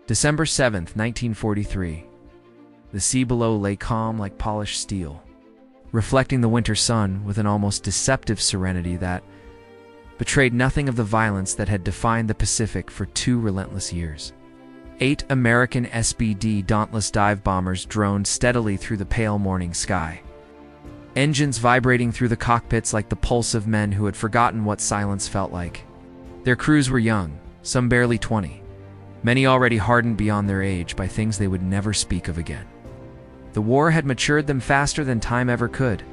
December 7th, 1943. The sea below lay calm like polished steel, reflecting the winter sun with an almost deceptive serenity that betrayed nothing of the violence that had defined the Pacific for 2 relentless years. 8 American SBD Dauntless dive bombers droned steadily through the pale morning sky, engines vibrating through the cockpits like the pulse of men who had forgotten what silence felt like. Their crews were young, some barely 20, many already hardened beyond their age by things they would never speak of again. The war had matured them faster than time ever could.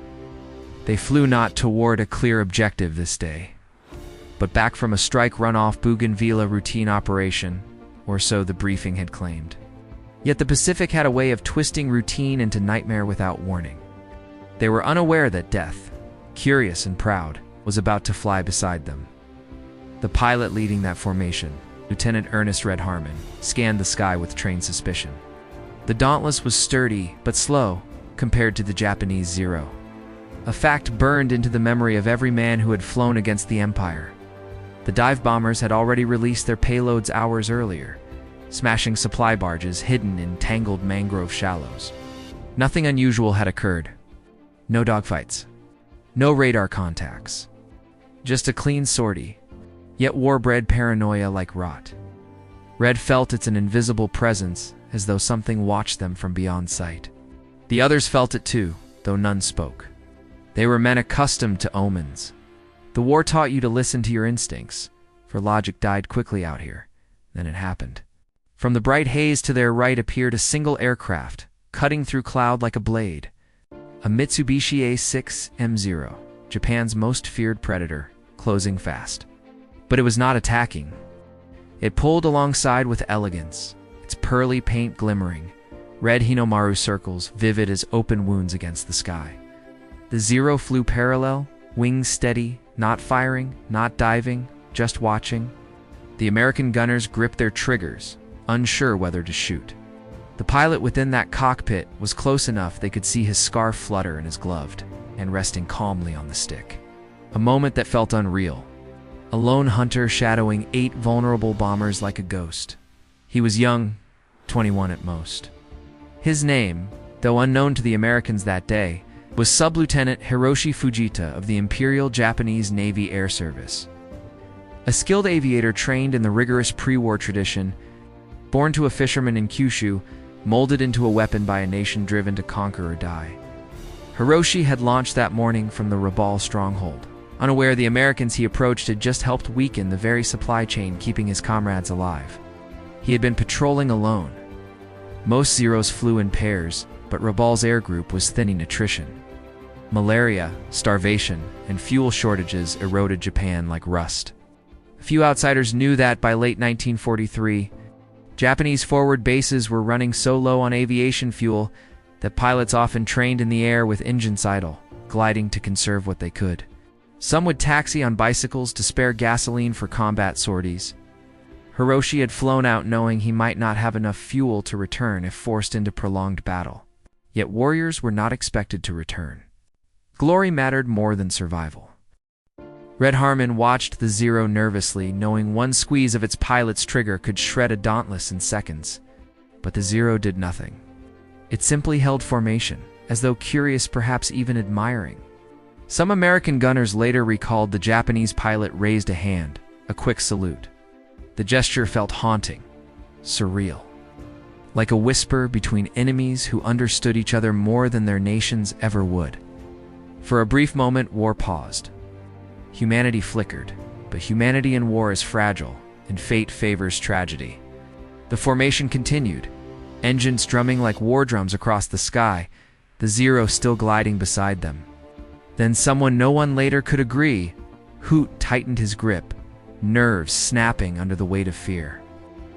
They flew not toward a clear objective this day, but back from a strike run-off Bougainville routine operation, or so the briefing had claimed. Yet the Pacific had a way of twisting routine into nightmare without warning. They were unaware that death, curious and proud, was about to fly beside them. The pilot leading that formation, Lieutenant Ernest Red Harmon, scanned the sky with trained suspicion. The Dauntless was sturdy but slow compared to the Japanese Zero, a fact burned into the memory of every man who had flown against the Empire. The dive bombers had already released their payloads hours earlier, smashing supply barges hidden in tangled mangrove shallows. Nothing unusual had occurred. No dogfights. No radar contacts. Just a clean sortie, yet war-bred paranoia like rot. Red felt it's an invisible presence, as though something watched them from beyond sight. The others felt it too, though none spoke. They were men accustomed to omens. The war taught you to listen to your instincts, for logic died quickly out here. Then it happened. From the bright haze to their right appeared a single aircraft, cutting through cloud like a blade. A Mitsubishi A6M0, Japan's most feared predator, closing fast. But it was not attacking. It pulled alongside with elegance, its pearly paint glimmering, red Hinomaru circles vivid as open wounds against the sky. The Zero flew parallel, wings steady, not firing, not diving, just watching. The American gunners gripped their triggers, unsure whether to shoot. The pilot within that cockpit was close enough they could see his scarf flutter in his gloved, and resting calmly on the stick. A moment that felt unreal. A lone hunter shadowing 8 vulnerable bombers like a ghost. He was young, 21 at most. His name, though unknown to the Americans that day, was Sub-Lieutenant Hiroshi Fujita of the Imperial Japanese Navy Air Service. A skilled aviator trained in the rigorous pre-war tradition, born to a fisherman in Kyushu, molded into a weapon by a nation driven to conquer or die. Hiroshi had launched that morning from the Rabaul stronghold, unaware the Americans he approached had just helped weaken the very supply chain keeping his comrades alive. He had been patrolling alone. Most Zeros flew in pairs, but Rabaul's air group was thinning attrition. Malaria, starvation, and fuel shortages eroded Japan like rust. Few outsiders knew that by late 1943, Japanese forward bases were running so low on aviation fuel that pilots often trained in the air with engines idle, gliding to conserve what they could. Some would taxi on bicycles to spare gasoline for combat sorties. Hiroshi had flown out knowing he might not have enough fuel to return if forced into prolonged battle. Yet warriors were not expected to return. Glory mattered more than survival. Red Harmon watched the Zero nervously, knowing one squeeze of its pilot's trigger could shred a Dauntless in seconds. But the Zero did nothing. It simply held formation, as though curious, perhaps even admiring. Some American gunners later recalled the Japanese pilot raised a hand, a quick salute. The gesture felt haunting, surreal, like a whisper between enemies who understood each other more than their nations ever would. For a brief moment, war paused. Humanity flickered, but humanity in war is fragile, and fate favors tragedy. The formation continued, engines drumming like war drums across the sky, the Zero still gliding beside them. Then someone no one later could agree, Hoot tightened his grip, nerves snapping under the weight of fear.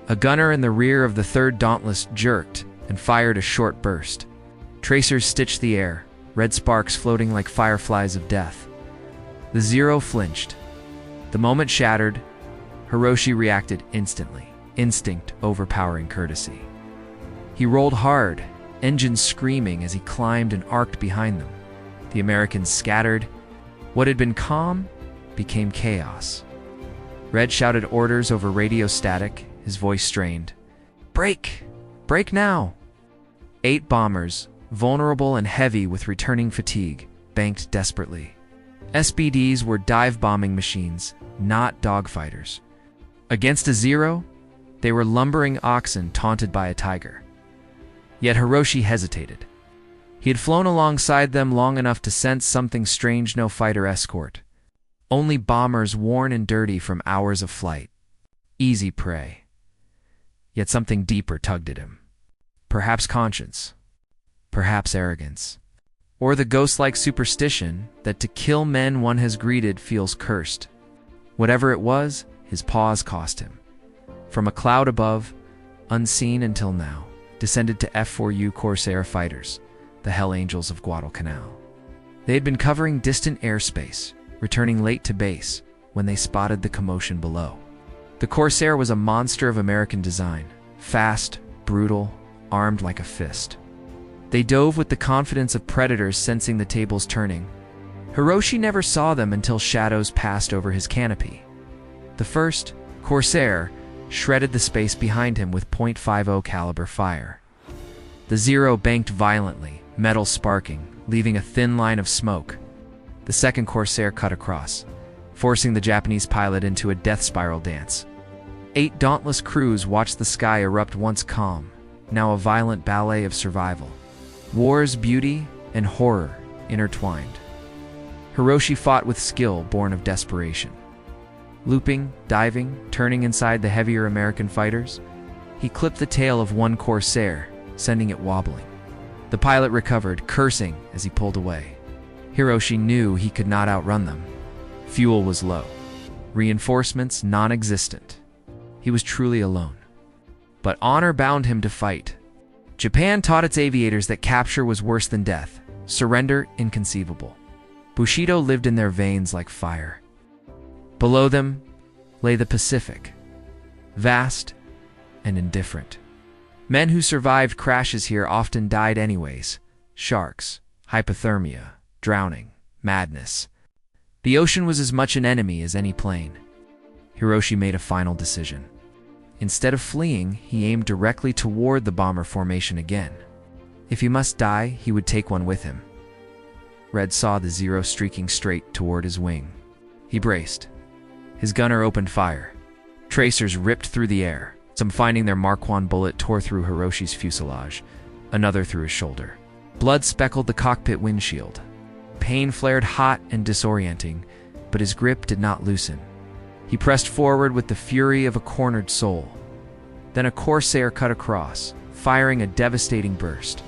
A gunner in the rear of the 3rd Dauntless jerked and fired a short burst. Tracers stitched the air, red sparks floating like fireflies of death. The Zero flinched. The moment shattered, Hiroshi reacted instantly, instinct overpowering courtesy. He rolled hard, engines screaming as he climbed and arced behind them. The Americans scattered. What had been calm became chaos. Red shouted orders over radio static, his voice strained. Break! Break now! 8 bombers, vulnerable and heavy with returning fatigue, banked desperately. SBDs were dive-bombing machines, not dogfighters. Against a Zero, they were lumbering oxen taunted by a tiger. Yet Hiroshi hesitated. He had flown alongside them long enough to sense something strange no fighter escort. Only bombers worn and dirty from hours of flight. Easy prey. Yet something deeper tugged at him. Perhaps conscience. Perhaps arrogance. Or the ghost-like superstition that to kill men one has greeted feels cursed. Whatever it was, his pause cost him. From a cloud above, unseen until now, descended to F-4U Corsair fighters, the Hell Angels of Guadalcanal. They had been covering distant airspace, returning late to base when they spotted the commotion below. The Corsair was a monster of American design, fast, brutal, armed like a fist. They dove with the confidence of predators sensing the tables turning. Hiroshi never saw them until shadows passed over his canopy. The first, Corsair, shredded the space behind him with .50 caliber fire. The Zero banked violently, metal sparking, leaving a thin line of smoke. The second Corsair cut across, forcing the Japanese pilot into a death spiral dance. 8 dauntless crews watched the sky erupt once calm, now a violent ballet of survival. War's beauty and horror intertwined. Hiroshi fought with skill born of desperation. Looping, diving, turning inside the heavier American fighters, he clipped the tail of one Corsair, sending it wobbling. The pilot recovered, cursing as he pulled away. Hiroshi knew he could not outrun them. Fuel was low. Reinforcements non-existent. He was truly alone. But honor bound him to fight. Japan taught its aviators that capture was worse than death, surrender inconceivable. Bushido lived in their veins like fire. Below them lay the Pacific, vast and indifferent. Men who survived crashes here often died anyways. Sharks, hypothermia, drowning, madness. The ocean was as much an enemy as any plane. Hiroshi made a final decision. Instead of fleeing, he aimed directly toward the bomber formation again. If he must die, he would take one with him. Red saw the Zero streaking straight toward his wing. He braced. His gunner opened fire. Tracers ripped through the air. Some finding their Mark I bullet tore through Hiroshi's fuselage, another through his shoulder. Blood speckled the cockpit windshield. Pain flared hot and disorienting, but his grip did not loosen. He pressed forward with the fury of a cornered soul. Then a Corsair cut across, firing a devastating burst.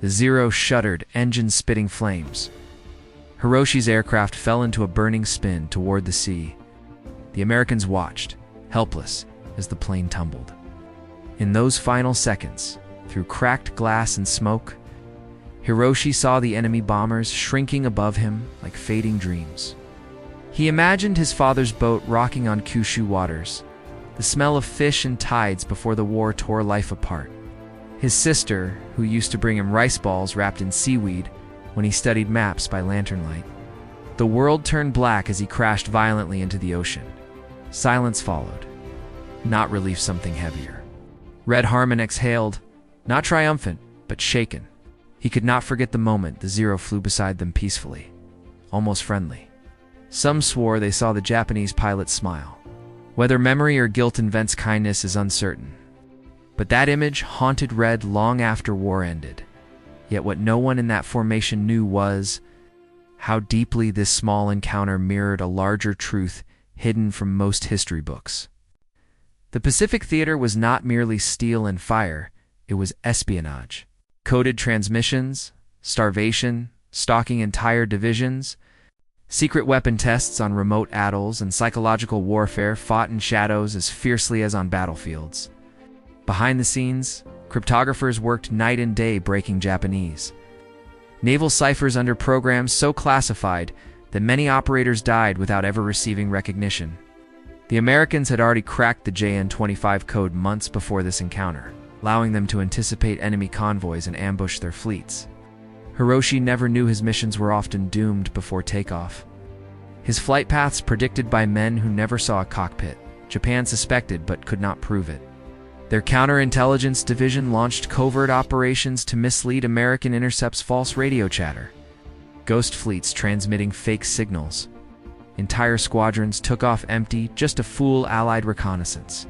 The Zero shuddered, engines spitting flames. Hiroshi's aircraft fell into a burning spin toward the sea. The Americans watched, helpless, as the plane tumbled. In those final seconds, through cracked glass and smoke, Hiroshi saw the enemy bombers shrinking above him like fading dreams. He imagined his father's boat rocking on Kyushu waters, the smell of fish and tides before the war tore life apart. His sister, who used to bring him rice balls wrapped in seaweed when he studied maps by lantern light. The world turned black as he crashed violently into the ocean. Silence followed. Not relief, something heavier. Red Harmon exhaled, not triumphant, but shaken. He could not forget the moment the Zero flew beside them peacefully, almost friendly. Some swore they saw the Japanese pilot smile. Whether memory or guilt invents kindness is uncertain. But that image haunted Red long after war ended. Yet what no one in that formation knew was how deeply this small encounter mirrored a larger truth hidden from most history books. The Pacific Theater was not merely steel and fire, it was espionage. Coded transmissions, starvation, stalking entire divisions, secret weapon tests on remote atolls, and psychological warfare fought in shadows as fiercely as on battlefields. Behind the scenes, cryptographers worked night and day breaking Japanese. Naval ciphers under programs so classified that many operators died without ever receiving recognition. The Americans had already cracked the JN-25 code months before this encounter, allowing them to anticipate enemy convoys and ambush their fleets. Hiroshi never knew his missions were often doomed before takeoff. His flight paths predicted by men who never saw a cockpit. Japan suspected but could not prove it. Their counterintelligence division launched covert operations to mislead American intercepts false radio chatter. Ghost fleets transmitting fake signals. Entire squadrons took off empty just to fool Allied reconnaissance.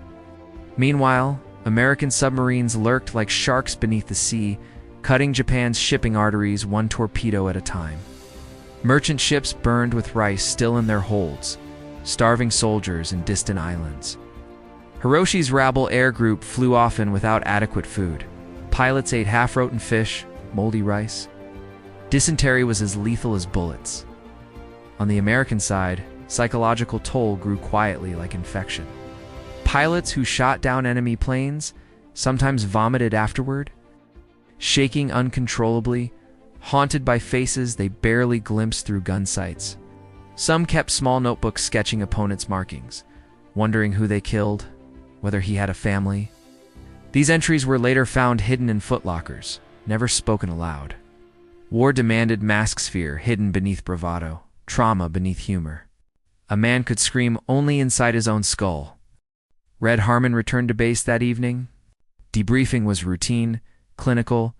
Meanwhile, American submarines lurked like sharks beneath the sea, cutting Japan's shipping arteries one torpedo at a time. Merchant ships burned with rice still in their holds, starving soldiers in distant islands. Hiroshi's rabble air group flew often without adequate food. Pilots ate half-rotten fish, moldy rice. Dysentery was as lethal as bullets. On the American side, psychological toll grew quietly like infection. Pilots who shot down enemy planes sometimes vomited afterward, shaking uncontrollably, haunted by faces they barely glimpsed through gun sights. Some kept small notebooks sketching opponents' markings, wondering who they killed, whether he had a family. These entries were later found hidden in footlockers, never spoken aloud. War demanded mask fear hidden beneath bravado, trauma beneath humor. A man could scream only inside his own skull. Red Harmon returned to base that evening. Debriefing was routine, clinical.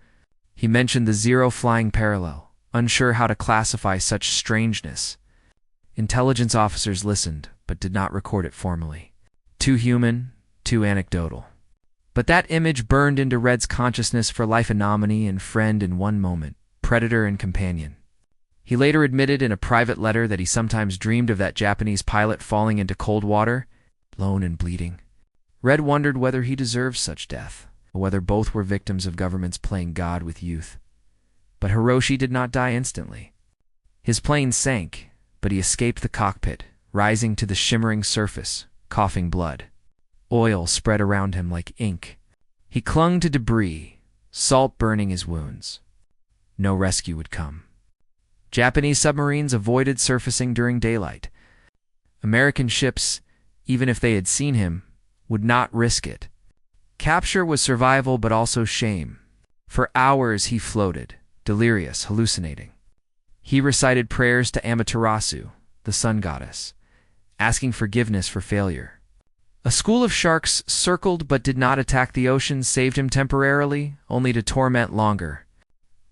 He mentioned the zero flying parallel, unsure how to classify such strangeness. Intelligence officers listened, but did not record it formally. Too human, too anecdotal. But that image burned into Red's consciousness for life, a nominee and friend in one moment, predator and companion. He later admitted in a private letter that he sometimes dreamed of that Japanese pilot falling into cold water, lone and bleeding. Red wondered whether he deserved such death, or whether both were victims of governments playing God with youth. But Hiroshi did not die instantly. His plane sank, but he escaped the cockpit, rising to the shimmering surface, coughing blood. Oil spread around him like ink. He clung to debris, salt burning his wounds. No rescue would come. Japanese submarines avoided surfacing during daylight. American ships, even if they had seen him, would not risk it. Capture was survival but also shame. For hours he floated, delirious, hallucinating. He recited prayers to Amaterasu, the sun goddess, asking forgiveness for failure. A school of sharks circled but did not attack the ocean, saved him temporarily, only to torment longer.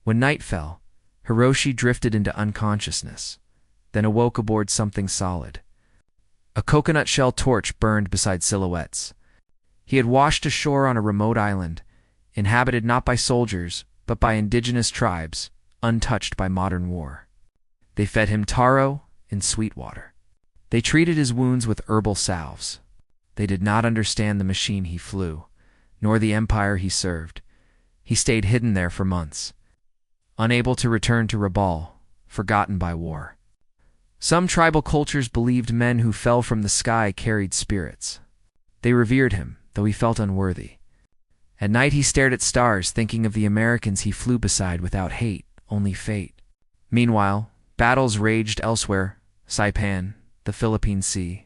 When night fell, Hiroshi drifted into unconsciousness, then awoke aboard something solid. A coconut shell torch burned beside silhouettes. He had washed ashore on a remote island, inhabited not by soldiers, but by indigenous tribes, untouched by modern war. They fed him taro and sweet water. They treated his wounds with herbal salves. They did not understand the machine he flew, nor the empire he served. He stayed hidden there for months, unable to return to Rabaul, forgotten by war. Some tribal cultures believed men who fell from the sky carried spirits. They revered him, though he felt unworthy. At night he stared at stars, thinking of the Americans he flew beside without hate, only fate. Meanwhile, battles raged elsewhere, Saipan, the Philippine Sea.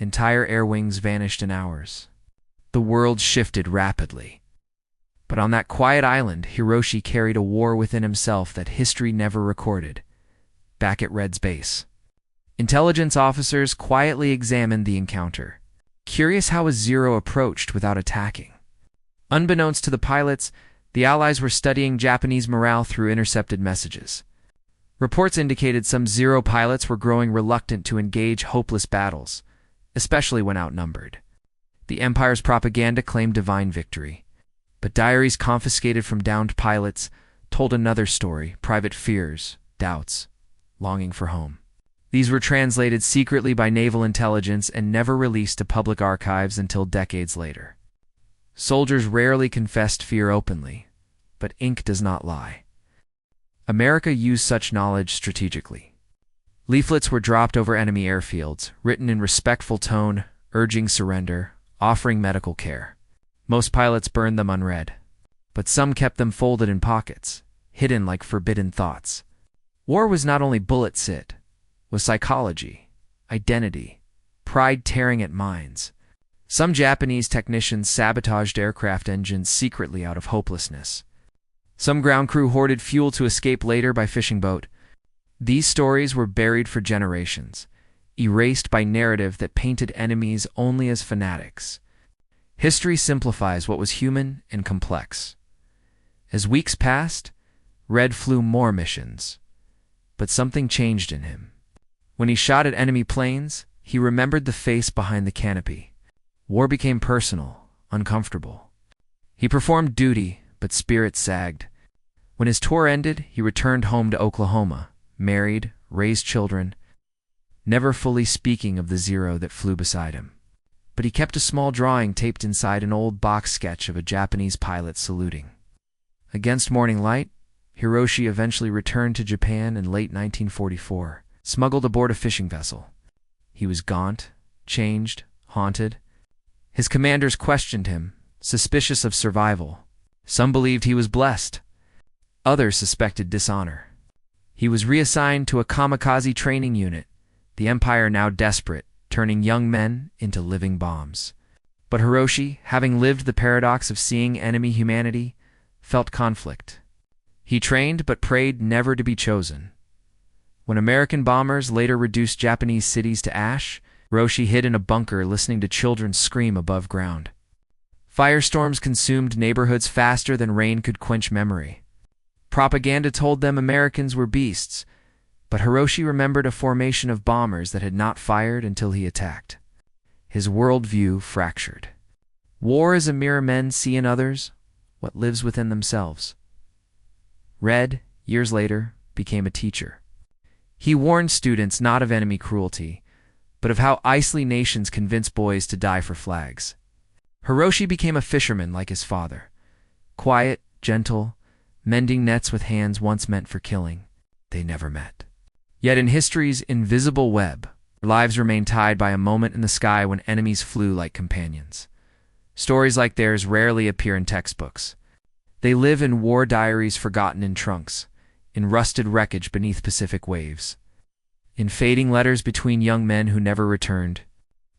Entire air wings vanished in hours. The world shifted rapidly. But on that quiet island, Hiroshi carried a war within himself that history never recorded. Back at Red's base, intelligence officers quietly examined the encounter, curious how a Zero approached without attacking. Unbeknownst to the pilots, the Allies were studying Japanese morale through intercepted messages. Reports indicated some Zero pilots were growing reluctant to engage hopeless battles, especially when outnumbered. The Empire's propaganda claimed divine victory, but diaries confiscated from downed pilots told another story: private fears, doubts, longing for home. These were translated secretly by naval intelligence and never released to public archives until decades later. Soldiers rarely confessed fear openly, but ink does not lie. America used such knowledge strategically. Leaflets were dropped over enemy airfields, written in respectful tone, urging surrender, offering medical care. Most pilots burned them unread, but some kept them folded in pockets, hidden like forbidden thoughts. War was not only bullets, it was psychology, identity, pride tearing at minds. Some Japanese technicians sabotaged aircraft engines secretly out of hopelessness. Some ground crew hoarded fuel to escape later by fishing boat. These stories were buried for generations, erased by narrative that painted enemies only as fanatics. History simplifies what was human and complex. As weeks passed, Red flew more missions, but something changed in him. When he shot at enemy planes, he remembered the face behind the canopy. War became personal, uncomfortable. He performed duty, but spirit sagged. When his tour ended, he returned home to Oklahoma, married, raised children, never fully speaking of the Zero that flew beside him. But he kept a small drawing taped inside an old box sketch of a Japanese pilot saluting. Against morning light, Hiroshi eventually returned to Japan in late 1944, smuggled aboard a fishing vessel. He was gaunt, changed, haunted. His commanders questioned him, suspicious of survival. Some believed he was blessed. Others suspected dishonor. He was reassigned to a kamikaze training unit, the Empire now desperate, turning young men into living bombs. But Hiroshi, having lived the paradox of seeing enemy humanity, felt conflict. He trained but prayed never to be chosen. When American bombers later reduced Japanese cities to ash, Hiroshi hid in a bunker listening to children scream above ground. Firestorms consumed neighborhoods faster than rain could quench memory. Propaganda told them Americans were beasts, but Hiroshi remembered a formation of bombers that had not fired until he attacked. His worldview fractured. War is a mirror men see in others, what lives within themselves. Red, years later, became a teacher. He warned students not of enemy cruelty, but of how isolated nations convince boys to die for flags. Hiroshi became a fisherman like his father. Quiet, gentle, mending nets with hands once meant for killing. They never met. Yet in history's invisible web, lives remain tied by a moment in the sky when enemies flew like companions. Stories like theirs rarely appear in textbooks. They live in war diaries forgotten in trunks, in rusted wreckage beneath Pacific waves, in fading letters between young men who never returned.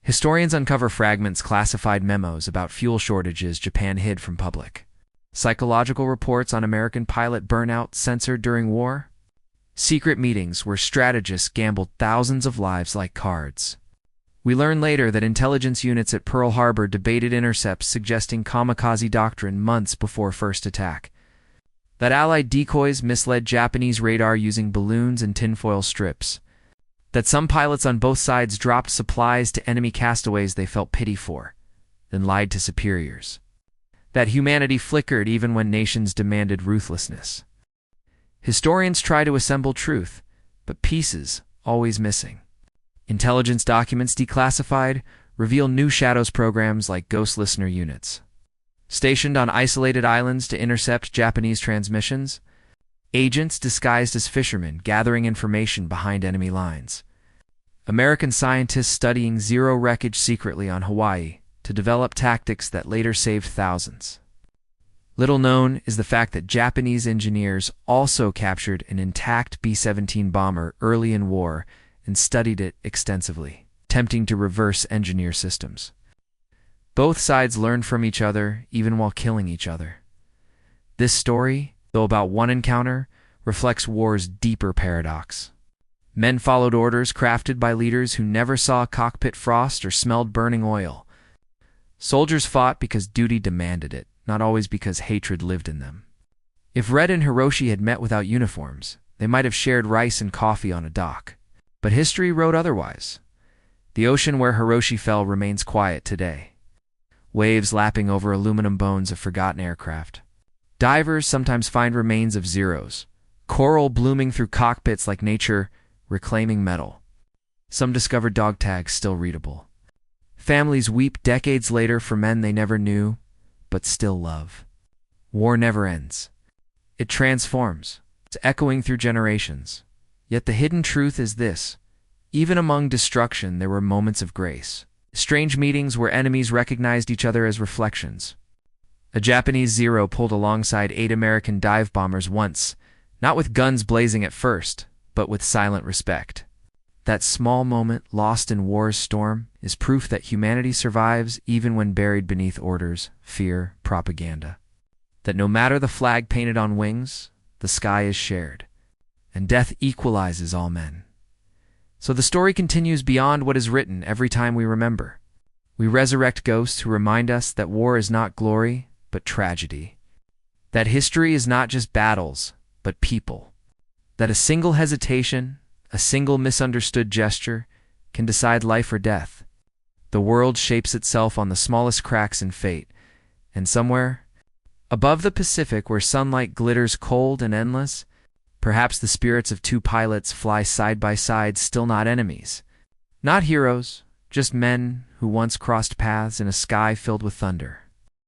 Historians uncover fragments, classified memos about fuel shortages Japan hid from public, psychological reports on American pilot burnout censored during war, secret meetings where strategists gambled thousands of lives like cards. We learn later that intelligence units at Pearl Harbor debated intercepts suggesting kamikaze doctrine months before first attack, that Allied decoys misled Japanese radar using balloons and tinfoil strips, that some pilots on both sides dropped supplies to enemy castaways they felt pity for, then lied to superiors, that humanity flickered even when nations demanded ruthlessness. Historians try to assemble truth, but pieces always missing. Intelligence documents declassified reveal new shadows programs like ghost listener units. Stationed on isolated islands to intercept Japanese transmissions, agents disguised as fishermen gathering information behind enemy lines. American scientists studying Zero wreckage secretly on Hawaii to develop tactics that later saved thousands. Little known is the fact that Japanese engineers also captured an intact B-17 bomber early in war and studied it extensively, attempting to reverse engineer systems. Both sides learned from each other, even while killing each other. This story, though about one encounter, reflects war's deeper paradox. Men followed orders crafted by leaders who never saw cockpit frost or smelled burning oil. Soldiers fought because duty demanded it, not always because hatred lived in them. If Red and Hiroshi had met without uniforms, they might have shared rice and coffee on a dock. But history wrote otherwise. The ocean where Hiroshi fell remains quiet today. Waves lapping over aluminum bones of forgotten aircraft. Divers sometimes find remains of Zeros, coral blooming through cockpits like nature reclaiming metal. Some discover dog tags still readable. Families weep decades later for men they never knew, but still love. War never ends. It transforms. It's echoing through generations. Yet the hidden truth is this: even among destruction there were moments of grace. Strange meetings where enemies recognized each other as reflections. A Japanese Zero pulled alongside 8 American dive bombers once, not with guns blazing at first, but with silent respect. That small moment, lost in war's storm, is proof that humanity survives even when buried beneath orders, fear, propaganda. That no matter the flag painted on wings, the sky is shared, and death equalizes all men. So the story continues beyond what is written every time we remember. We resurrect ghosts who remind us that war is not glory, but tragedy. That history is not just battles, but people. That a single hesitation, a single misunderstood gesture, can decide life or death. The world shapes itself on the smallest cracks in fate, and somewhere, above the Pacific where sunlight glitters cold and endless, perhaps the spirits of two pilots fly side by side, still not enemies. Not heroes, just men who once crossed paths in a sky filled with thunder.